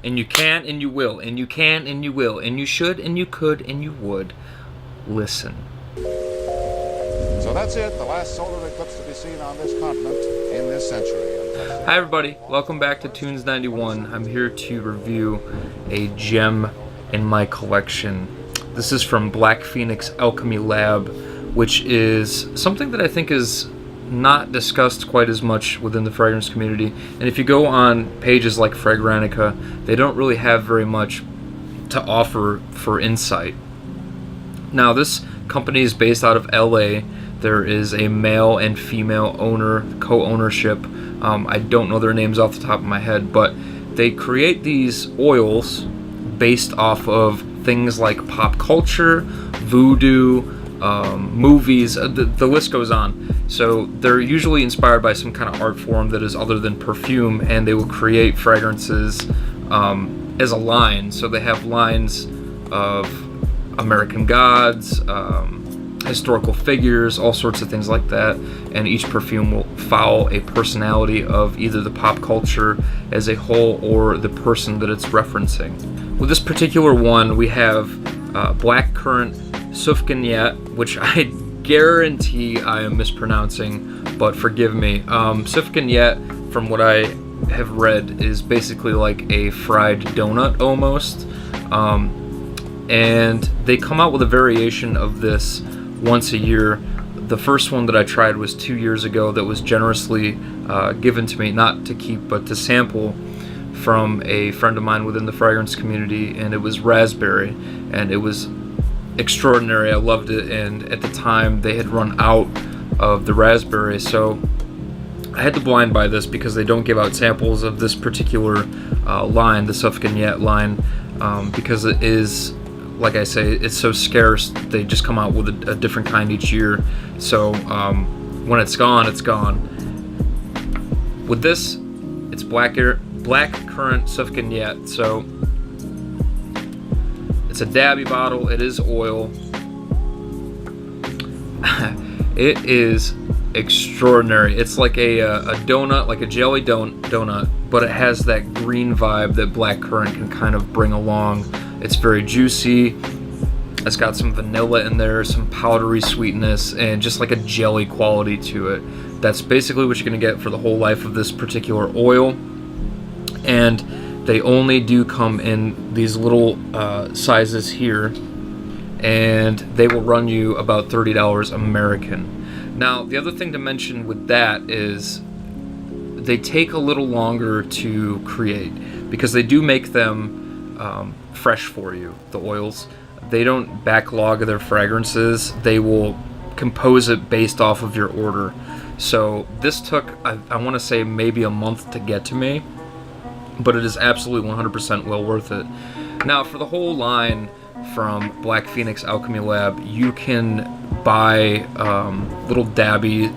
And you can and you will, and you can and you will, and you should and you could and you would listen. So that's it, the last solar eclipse to be seen on this continent in this century. Hi everybody, welcome back to Tunes 91. I'm here to review a gem in my collection. This is from Black Phoenix Alchemy Lab, which is something that I think is not discussed quite as much within the fragrance community. And if you go on pages like Fragrantica, they don't really have very much to offer for insight. Now, this company is based out of LA. There is a male and female owner, co-ownership. I don't know their names off the top of my head, but they create these oils based off of things like pop culture, voodoo, movies, the list goes on. So they're usually inspired by some kind of art form that is other than perfume, and they will create fragrances as a line. So they have lines of American gods, historical figures, all sorts of things like that, and each perfume will follow a personality of either the pop culture as a whole or the person that it's referencing. With this particular one, we have Blackcurrant Sufganiyot, which I guarantee I am mispronouncing, but forgive me. Sufganiyot, from what I have read, is basically like a fried donut almost, and they come out with a variation of this once a year. The first one that I tried was 2 years ago that was generously given to me, not to keep but to sample, from a friend of mine within the fragrance community, and it was raspberry, and it was extraordinary. I loved it, and at the time they had run out of the raspberry, so I had to blind buy this because they don't give out samples of this particular line, the Sufganiyot line, because it is, like I say, it's so scarce. They just come out with a different kind each year, so when it's gone, it's gone. With this, it's Blackcurrant Sufganiyot, so it's a dabby bottle. It is oil. It is extraordinary. It's like a donut, like a jelly donut, but it has that green vibe that blackcurrant can kind of bring along. It's very juicy. It's got some vanilla in there, some powdery sweetness, and just like a jelly quality to it. That's basically what you're going to get for the whole life of this particular oil. And they only do come in these little sizes here, and they will run you about $30 American. Now, the other thing to mention with that is they take a little longer to create because they do make them fresh for you, the oils. They don't backlog their fragrances. They will compose it based off of your order. So this took, I want to say, maybe a month to get to me, but it is absolutely 100% well worth it. Now, for the whole line from Black Phoenix Alchemy Lab, you can buy little dabby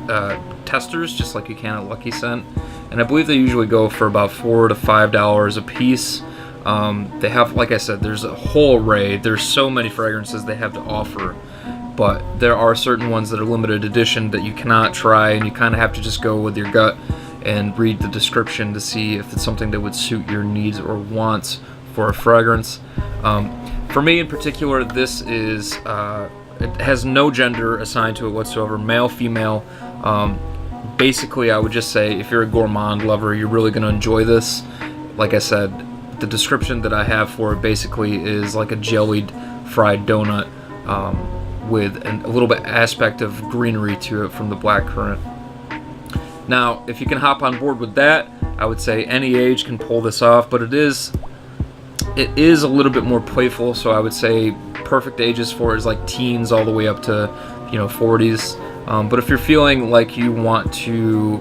testers, just like you can at Lucky Scent, and I believe they usually go for about $4 to $5 a piece. They have, like I said, there's a whole array. There's so many fragrances they have to offer, but there are certain ones that are limited edition that you cannot try, and you kind of have to just go with your gut and read the description to see if it's something that would suit your needs or wants for a fragrance. For me in particular, this is, it has no gender assigned to it whatsoever, male, female. Basically, I would just say if you're a gourmand lover, you're really going to enjoy this. Like I said, the description that I have for it basically is like a jellied fried donut with a little bit aspect of greenery to it from the blackcurrant. Now, if you can hop on board with that, I would say any age can pull this off, but it is a little bit more playful, so I would say perfect ages for it is like teens all the way up to 40s. But if you're feeling like you want to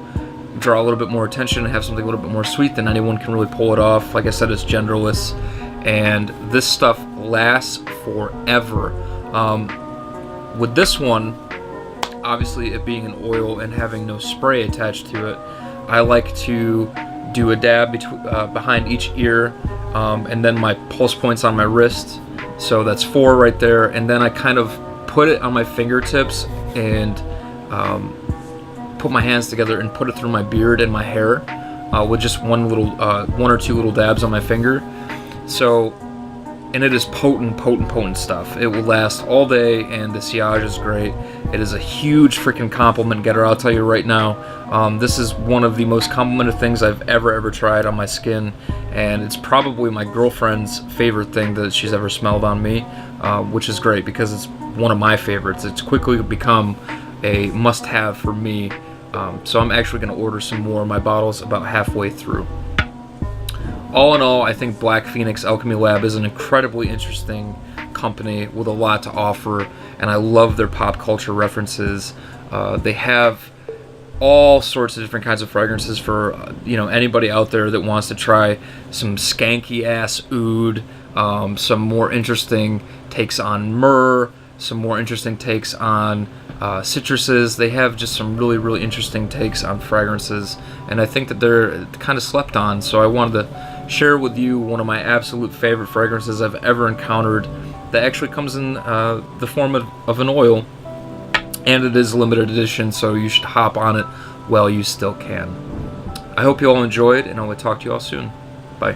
draw a little bit more attention and have something a little bit more sweet, then anyone can really pull it off. Like I said, it's genderless, and this stuff lasts forever. With this one, obviously it being an oil and having no spray attached to it, I like to do a dab behind each ear, and then my pulse points on my wrist, so that's 4 right there, and then I kind of put it on my fingertips and put my hands together and put it through my beard and my hair, with just one or two little dabs on my finger. So, and it is potent stuff. It will last all day, and the sillage is great. It is a huge freaking compliment getter, I'll tell you right now. This is one of the most complimented things I've ever tried on my skin, and it's probably my girlfriend's favorite thing that she's ever smelled on me, which is great because it's one of my favorites. It's quickly become a must-have for me, so I'm actually going to order some more. My bottle's about halfway through. All in all, I think Black Phoenix Alchemy Lab is an incredibly interesting company with a lot to offer, and I love their pop culture references. They have all sorts of different kinds of fragrances for anybody out there that wants to try some skanky ass oud, some more interesting takes on myrrh, some more interesting takes on citruses. They have just some really interesting takes on fragrances, and I think that they're kind of slept on. So I wanted to share with you one of my absolute favorite fragrances I've ever encountered that actually comes in the form of an oil, and it is limited edition, so you should hop on it while you still can. I hope you all enjoyed, and I will talk to you all soon. Bye.